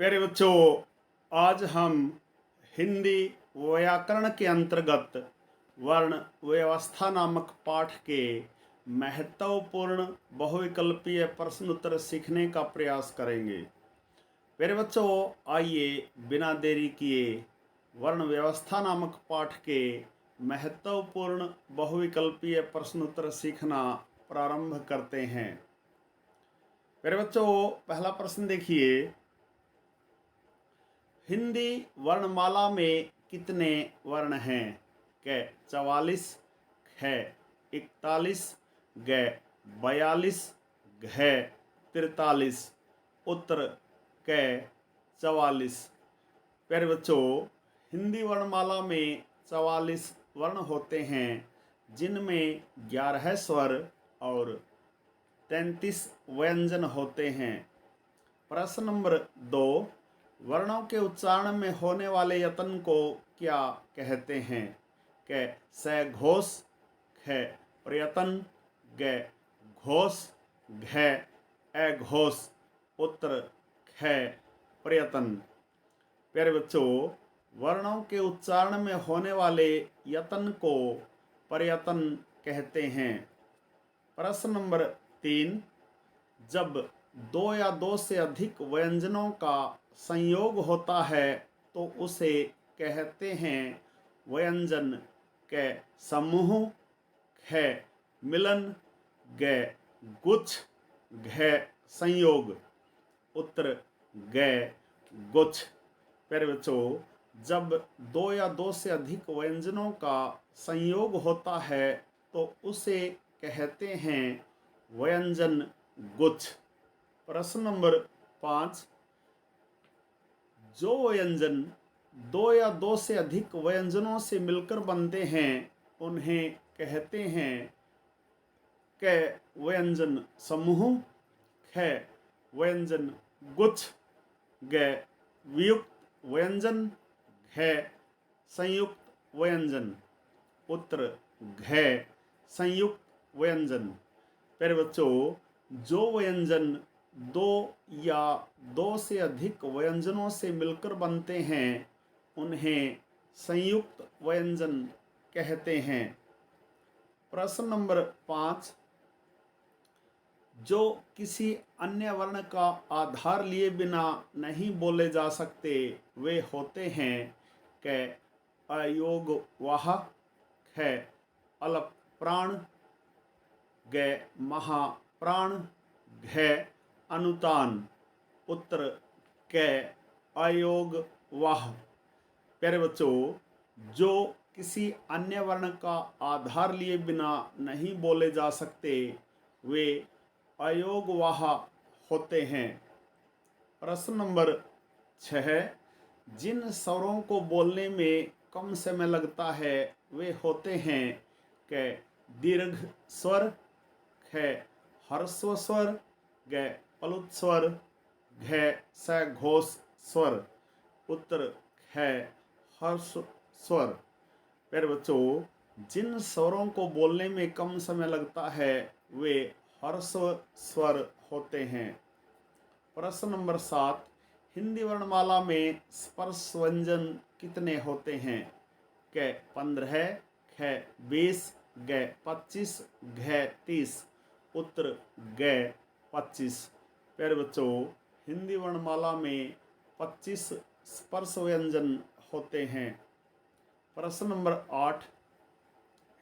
प्यारे बच्चों, आज हम हिंदी व्याकरण के अंतर्गत वर्ण व्यवस्था नामक पाठ के महत्वपूर्ण बहुविकल्पीय प्रश्न उत्तर सीखने का प्रयास करेंगे। प्यारे बच्चों, आइए बिना देरी किए वर्ण व्यवस्था नामक पाठ के महत्वपूर्ण बहुविकल्पीय प्रश्न उत्तर सीखना प्रारंभ करते हैं। प्यारे बच्चों, पहला प्रश्न देखिए। हिंदी वर्णमाला में कितने वर्ण हैं? क 44, ख 41, ग 42, घ 43। उत्तर क 44। प्यारे बच्चों, हिंदी वर्णमाला में 44 वर्ण होते हैं, जिनमें 11 स्वर और 33 व्यंजन होते हैं। प्रश्न नंबर 2, वर्णों के उच्चारण में होने वाले यत्न को क्या कहते हैं? क सघोष, ख प्रयत्न, ग घोष, घ अघोष। उत्तर ख प्रयत्न। प्यारे बच्चों, वर्णों के उच्चारण में होने वाले यत्न को प्रयत्न कहते हैं। प्रश्न नंबर 3, जब दो या दो से अधिक व्यंजनों का संयोग होता है तो उसे कहते हैं व्यंजन। क समूह, ख मिलन, ग गुच्छ, घ संयोग। उत्तर ग गुच्छ। प्यारे बच्चों, जब दो या दो से अधिक व्यंजनों का संयोग होता है तो उसे कहते हैं व्यंजन गुच्छ। प्रश्न नंबर 5, जो व्यंजन दो या दो से अधिक व्यंजनों से मिलकर बनते हैं उन्हें कहते हैं क व्यंजन समूह, ख व्यंजन गुच्छ, ग वियुक्त व्यंजन, घ संयुक्त व्यंजन। उत्तर घ संयुक्त व्यंजन। प्यारे बच्चों, जो व्यंजन दो या दो से अधिक व्यंजनों से मिलकर बनते हैं उन्हें संयुक्त व्यंजन कहते हैं। प्रश्न नंबर 5, जो किसी अन्य वर्ण का आधार लिए बिना नहीं बोले जा सकते वे होते हैं क अयोगवाह, ख अल्प प्राण, ग महाप्राण, घ अनुतान। उत्तर क अयोगवाह। प्यारे बच्चों, जो किसी अन्य वर्ण का आधार लिए बिना नहीं बोले जा सकते वे अयोगवाह होते हैं। प्रश्न नंबर 6, जिन स्वरों को बोलने में कम समय लगता है वे होते हैं क दीर्घ स्वर, ख ह्रस्व स्वर, ग प्लुत स्वर, घ सघोष स्वर। उत्तर ख ह्रस्व स्वर। प्यारे बच्चों, जिन स्वरों को बोलने में कम समय लगता है वे ह्रस्व स्वर होते हैं। प्रश्न नंबर 7, हिंदी वर्णमाला में स्पर्श व्यंजन कितने होते हैं? क 15, ख 20, ग 25, घ 30। उत्तर ग 25। प्यारे बच्चों, हिंदी वर्णमाला में 25 स्पर्श व्यंजन होते हैं। प्रश्न नंबर 8,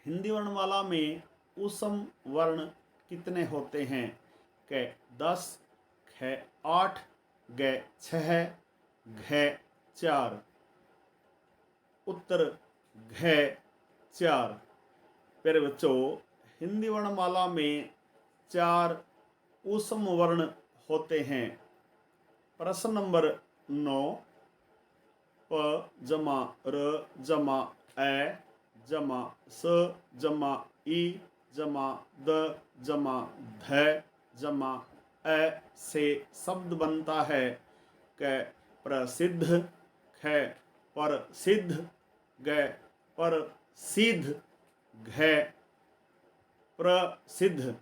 हिंदी वर्णमाला में ऊष्म वर्ण कितने होते हैं? क 10, ख 8, ग 6, घ 4। उत्तर घ 4। प्यारे बच्चों, हिंदी वर्णमाला में 4 ऊष्म वर्ण होते हैं। प्रश्न नंबर 9, प जमा र जमा ए जमा स जमा ई जमा द जमा ध जमा अ से शब्द बनता है क प्रसिद्ध, ख प्रसिद्ध, ग प्रसिद्ध, घ प्रसिद्ध।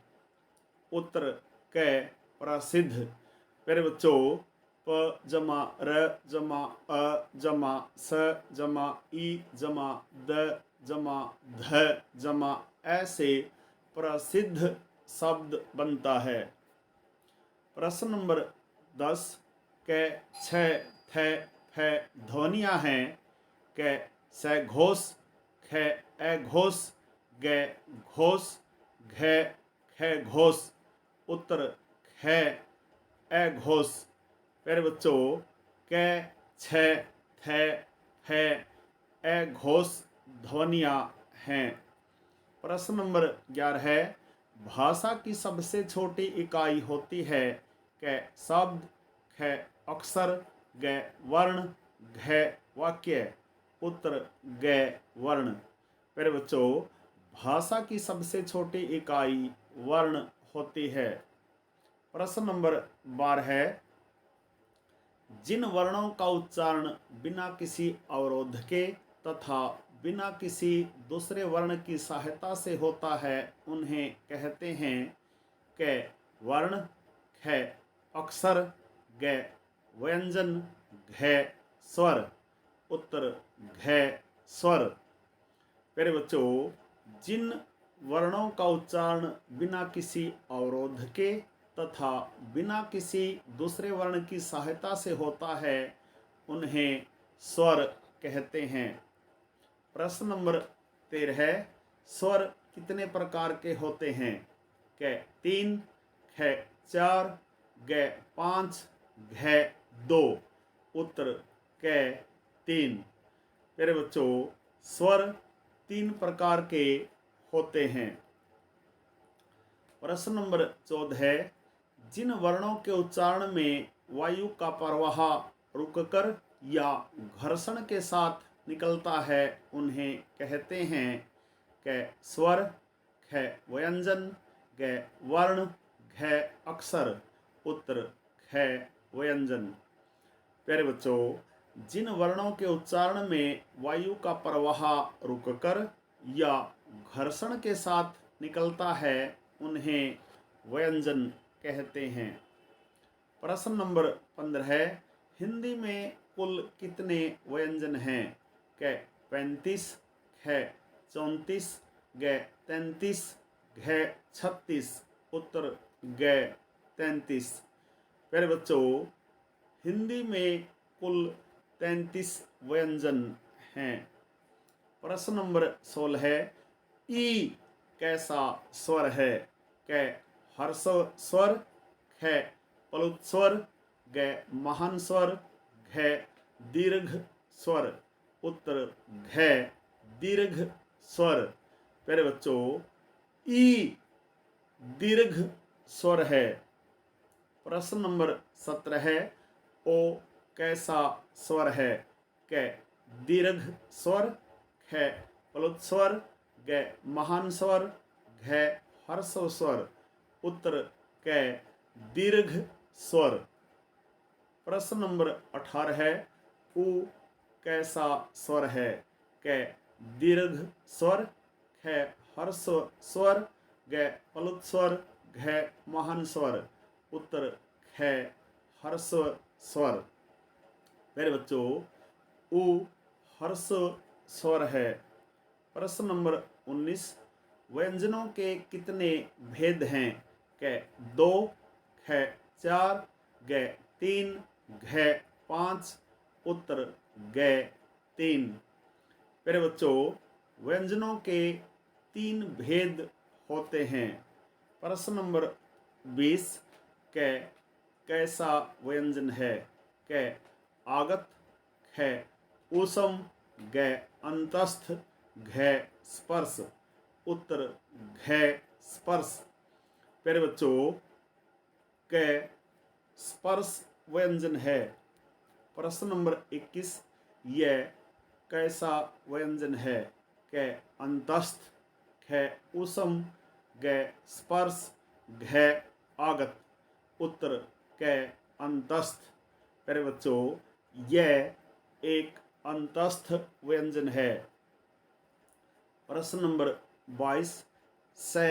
उत्तर क प्रसिद्ध। प्यारे बच्चों, प जमा र जमा अ जमा स जमा ई जमा द जमा ध जमा ऐसे प्रसिद्ध शब्द बनता है। प्रश्न नंबर 10 कै छ थ फ ध्वनियाँ हैं। कै स घोष ख ए घोष ग घोष घ ख घोष उत्तर ख ए घोष। प्यारे बच्चों कै छ थ फ ए घोष ध्वनियाँ हैं। प्रश्न नंबर 11 है भाषा की सबसे छोटी इकाई होती है। कै शब्द ख अक्षर ग वर्ण घ वाक्य उत्तर ग वर्ण। प्यारे बच्चों भाषा की सबसे छोटी इकाई वर्ण होती है। प्रश्न नंबर 12 है जिन वर्णों का उच्चारण बिना किसी अवरोध के तथा बिना किसी दूसरे वर्ण की सहायता से होता है उन्हें कहते हैं। कै वर्ण ख अक्षर ग व्यंजन घ स्वर उत्तर घ स्वर। प्यारे बच्चों जिन वर्णों का उच्चारण बिना किसी अवरोध के तथा बिना किसी दूसरे वर्ण की सहायता से होता है उन्हें स्वर कहते हैं। प्रश्न नंबर 13 है स्वर कितने प्रकार के होते हैं। कै 3 ख 4 ग 5 घ 2 उत्तर कै 3। प्यारे बच्चों स्वर 3 प्रकार के होते हैं। प्रश्न नंबर 14 है जिन वर्णों के उच्चारण में वायु का प्रवाह रुककर या घर्षण के साथ निकलता है उन्हें कहते हैं। कै स्वर ख व्यंजन ग वर्ण घ अक्षर उत्तर ख व्यंजन। प्यारे बच्चों जिन वर्णों के उच्चारण में वायु का प्रवाह रुककर या घर्षण के साथ निकलता है उन्हें व्यंजन कहते हैं। प्रश्न नंबर 15 है हिंदी में कुल कितने व्यंजन हैं। कै 35 ख 34 ग 33 घ 36 उत्तर ग 33। प्यारे बच्चों हिंदी में कुल 33 व्यंजन हैं। प्रश्न नंबर 16 है ई कैसा स्वर है। कै हर्ष स्वर ख प्लुत स्वर ग महान स्वर घ दीर्घ स्वर उत्तर घ दीर्घ स्वर। प्यारे बच्चों ई दीर्घ स्वर है। प्रश्न नंबर 17 है ओ कैसा स्वर है। कै दीर्घ स्वर ख प्लुत स्वर ग महान स्वर घ हर्ष स्वर उत्तर कै दीर्घ स्वर। प्रश्न नंबर 18 है उ कैसा स्वर है। कै दीर्घ स्वर ख हर्ष स्वर ग प्लुत स्वर घ महान स्वर उत्तर ख हर्ष स्वर। मेरे बच्चों उ हर्ष स्वर है। प्रश्न नंबर 19 व्यंजनों के कितने भेद हैं। कै 2 ख 4 ग 3 घ 5 उत्तर ग 3। मेरे बच्चों व्यंजनों के 3 भेद होते हैं। प्रश्न नंबर 20 कै कैसा व्यंजन है। कै आगत ख ऊषम ग अंतस्थ घ स्पर्श उत्तर घ स्पर्श। प्यारे बच्चों कै स्पर्श व्यंजन है। प्रश्न नंबर 21 यह कैसा व्यंजन है। कै अंतस्थ ख ऊषम ग स्पर्श घ आगत उत्तर कै अंतस्थ। प्यारे बच्चों यह एक अंतस्थ व्यंजन है। प्रश्न नंबर 22 स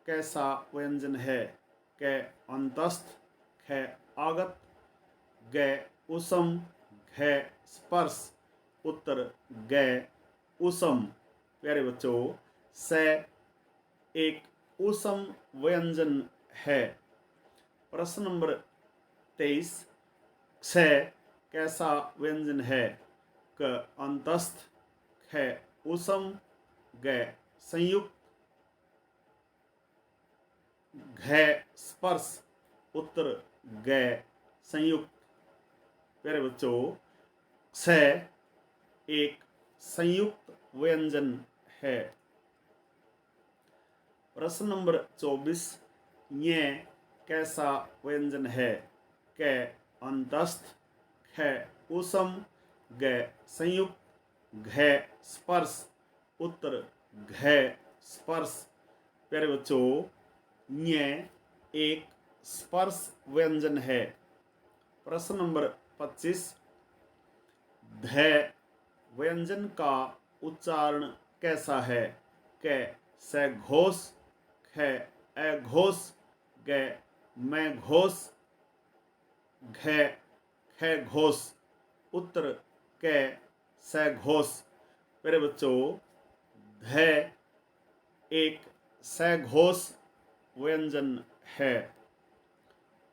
कैसा व्यंजन है। कै अंतस्थ ख आगत गै उसम घै स्पर्श उत्तर गै उसम। प्यारे बच्चों, स एक उसम व्यंजन है। प्रश्न नंबर 23, क्ष कैसा व्यंजन है? क अंतस्थ, ख उसम, ग संयुक्त, घ स्पर्श उत्तर ग संयुक्त। प्यारे बच्चों, क्ष एक संयुक्त व्यंजन है। प्रश्न नंबर 24, ये कैसा व्यंजन है? क अंतस्थ, ख उसम, ग संयुक्त, घ स्पर्श उत्तर घ स्पर्श। प्यारे बच्चों, ये एक स्पर्श व्यंजन है। प्रश्न नंबर 25, ध व्यंजन का उच्चारण कैसा है? क सघोष, ख अघोष, ग मैं घोष, घ ख घोष उत्तर क सघोष। मेरे बच्चों, ध एक सघोष व्यंजन है।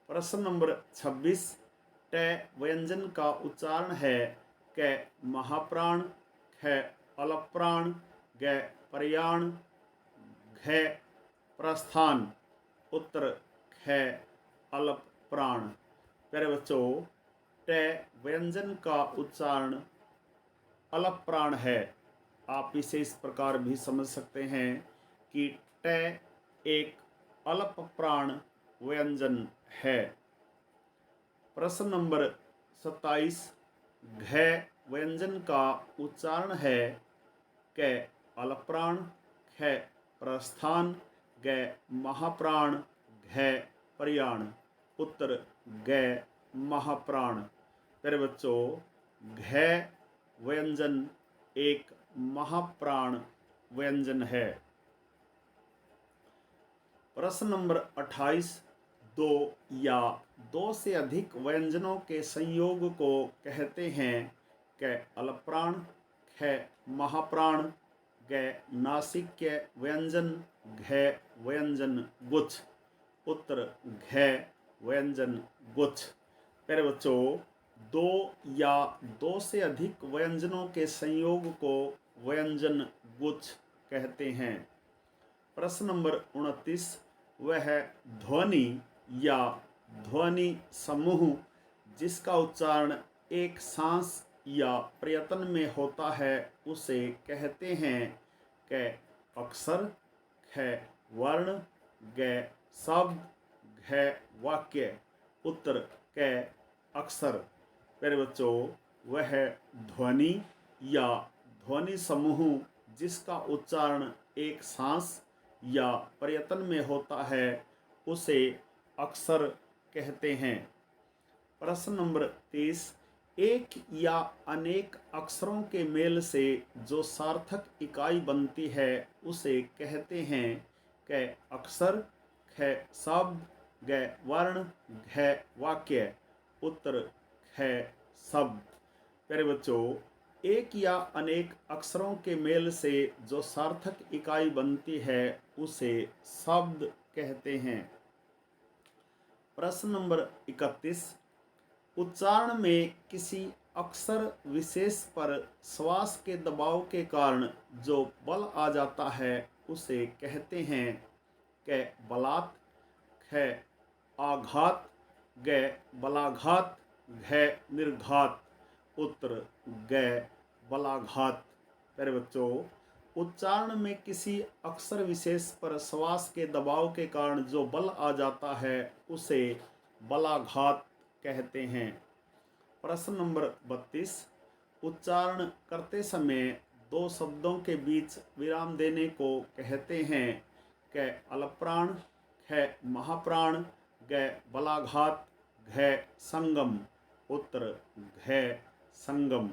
प्रश्न नंबर 26, ट व्यंजन का उच्चारण है। क महाप्राण, ख अलप्राण, ग प्रयाण, घ प्रस्थान उत्तर ख अलप्राण। प्यारे बच्चों, ट व्यंजन का उच्चारण अलप्राण है। आप इसे इस प्रकार भी समझ सकते हैं कि ट एक अलप प्राण व्यंजन है। प्रश्न नंबर 27, घ व्यंजन का उच्चारण है। क अलप्राण, ख प्रस्थान, ग महाप्राण, घ प्रयाण उत्तर ग महाप्राण। प्यारे बच्चों, घ व्यंजन एक महाप्राण व्यंजन है। प्रश्न नंबर 28, दो या दो से अधिक व्यंजनों के संयोग को कहते हैं। क अलप्राण, ख महाप्राण, ग नासिक्य व्यंजन, घ व्यंजन गुच्छ उत्तर घ व्यंजन गुच्छ। प्यारे बच्चों, दो या दो से अधिक व्यंजनों के संयोग को व्यंजन गुच्छ कहते हैं। प्रश्न नंबर 29, वह ध्वनि या ध्वनि समूह जिसका उच्चारण एक सांस या प्रयत्न में होता है उसे कहते हैं। क अक्षर, ख वर्ण, ग शब्द, घ वाक्य उत्तर क अक्षर। प्यारे बच्चों, वह ध्वनि या ध्वनि समूह जिसका उच्चारण एक सांस या प्रयत्न में होता है उसे अक्षर कहते हैं। प्रश्न नंबर 30, एक या अनेक अक्षरों के मेल से जो सार्थक इकाई बनती है उसे कहते हैं। क अक्षर, ख शब्द, ग वर्ण, घ वाक्य उत्तर ख शब्द। प्यारे बच्चों, एक या अनेक अक्षरों के मेल से जो सार्थक इकाई बनती है उसे शब्द कहते हैं। प्रश्न नंबर 31, उच्चारण में किसी अक्षर विशेष पर श्वास के दबाव के कारण जो बल आ जाता है उसे कहते हैं। क बलात्, ख आघात, ग बलाघात, घ निर्घात उत्तर ग बलाघात। प्यारे बच्चों, उच्चारण में किसी अक्षर विशेष पर श्वास के दबाव के कारण जो बल आ जाता है उसे बलाघात कहते हैं। प्रश्न नंबर 32, उच्चारण करते समय दो शब्दों के बीच विराम देने को कहते हैं। क अलप्राण, ख महाप्राण, ग बलाघात, घ संगम उत्तर घ संगम।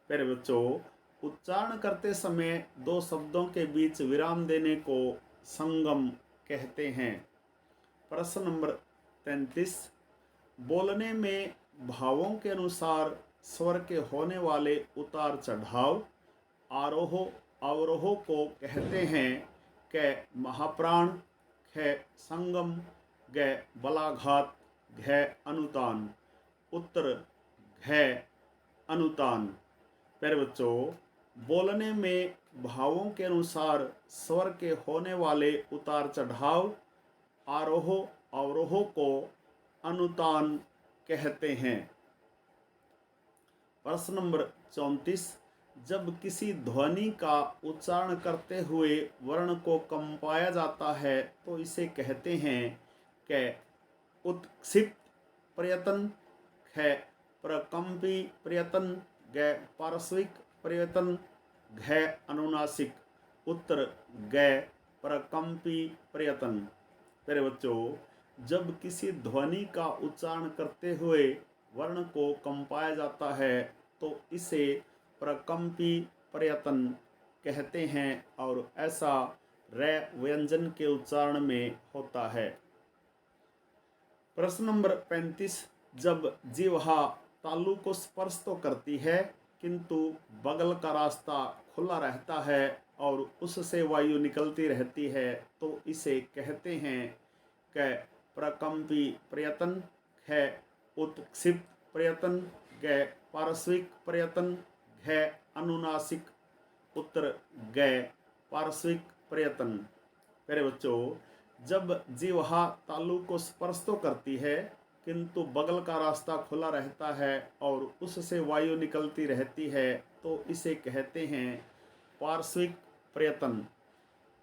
प्यारे बच्चों, उच्चारण करते समय दो शब्दों के बीच विराम देने को संगम कहते हैं। प्रश्न नंबर 33, बोलने में भावों के अनुसार स्वर के होने वाले उतार चढ़ाव आरोह अवरोह को कहते हैं। क महाप्राण, ख संगम, ग बलाघात, घ अनुतान। उत्तर घ अनुतान। प्यारे बच्चों, बोलने में भावों के अनुसार स्वर के होने वाले उतार चढ़ाव आरोह अवरोह को अनुतान कहते हैं। प्रश्न नंबर 34, जब किसी ध्वनि का उच्चारण करते हुए वर्ण को कंपाया जाता है तो इसे कहते हैं। क उत्क्षिप्त प्रयत्न, ख प्रकंपी प्रयत्न, ग पार्श्विक प्रयत्न, घ अनुनासिक। उत्तर ग प्रकंपी प्रयत्न। प्यारे बच्चों, जब किसी ध्वनि का उच्चारण करते हुए वर्ण को कंपाया जाता है तो इसे प्रकंपी प्रयत्न कहते हैं और ऐसा र व्यंजन के उच्चारण में होता है। प्रश्न नंबर 35, जब जिह्वा तालु को स्पर्श तो करती है किंतु बगल का रास्ता खुला रहता है और उससे वायु निकलती रहती है तो इसे कहते हैं। क प्रकंपी प्रयत्न, ख उत्क्षिप्त प्रयत्न, ग पार्श्विक प्रयत्न, घ अनुनासिक। उत्तर ग पार्श्विक प्रयत्न। प्यारे बच्चों, जब जिह्वा तालु को स्पर्श तो करती है किंतु बगल का रास्ता खुला रहता है और उससे वायु निकलती रहती है तो इसे कहते हैं पार्श्विक प्रयत्न।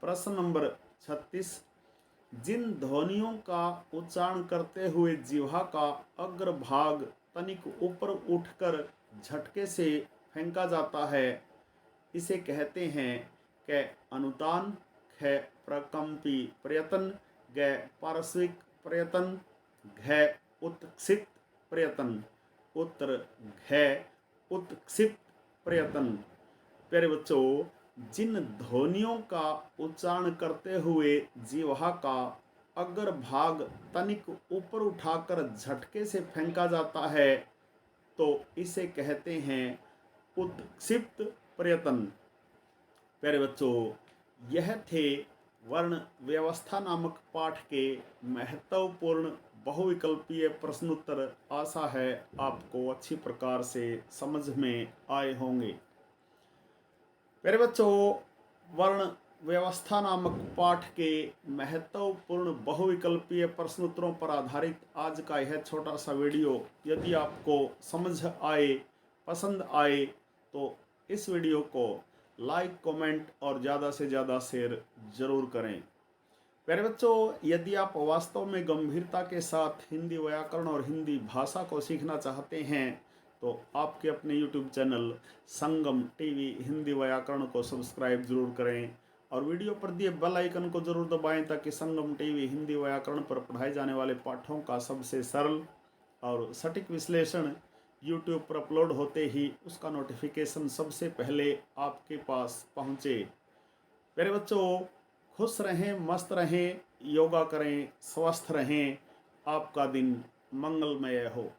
प्रश्न नंबर 36, जिन ध्वनियों का उच्चारण करते हुए जिह्वा का अग्रभाग तनिक ऊपर उठकर झटके से फेंका जाता है इसे कहते हैं। क अनुतान, ख प्रकंपी प्रयत्न, ग पार्श्विक प्रयत्न, घ उत्क्षिप्त प्रयत्न। उत्तर घ उत्क्षिप्त प्रयत्न। प्यारे बच्चों, जिन ध्वनियों का उच्चारण करते हुए जिह्वा का अग्रभाग तनिक ऊपर उठाकर झटके से फेंका जाता है तो इसे कहते हैं उत्क्षिप्त प्रयत्न। प्यारे बच्चों, यह थे वर्ण व्यवस्था नामक पाठ के महत्वपूर्ण बहुविकल्पीय प्रश्नोत्तर। आशा है आपको अच्छी प्रकार से समझ में आए होंगे। प्यारे बच्चों, वर्ण व्यवस्था नामक पाठ के महत्वपूर्ण बहुविकल्पीय प्रश्नोत्तरों पर आधारित आज का यह छोटा सा वीडियो यदि आपको समझ आए, पसंद आए तो इस वीडियो को लाइक, कमेंट और ज़्यादा से ज़्यादा शेयर जरूर करें। प्यारे बच्चों, यदि आप वास्तव में गंभीरता के साथ हिंदी व्याकरण और हिंदी भाषा को सीखना चाहते हैं तो आपके अपने YouTube चैनल संगम टीवी हिंदी व्याकरण को सब्सक्राइब जरूर करें और वीडियो पर दिए बेल आइकन को जरूर दबाएं ताकि संगम टीवी हिंदी व्याकरण पर पढ़ाए जाने वाले पाठों का सबसे सरल और सटीक विश्लेषण YouTube पर अपलोड होते ही उसका नोटिफिकेशन सबसे पहले आपके पास पहुँचे। प्यारे बच्चों, खुश रहें, मस्त रहें, योगा करें, स्वस्थ रहें, आपका दिन मंगलमय हो।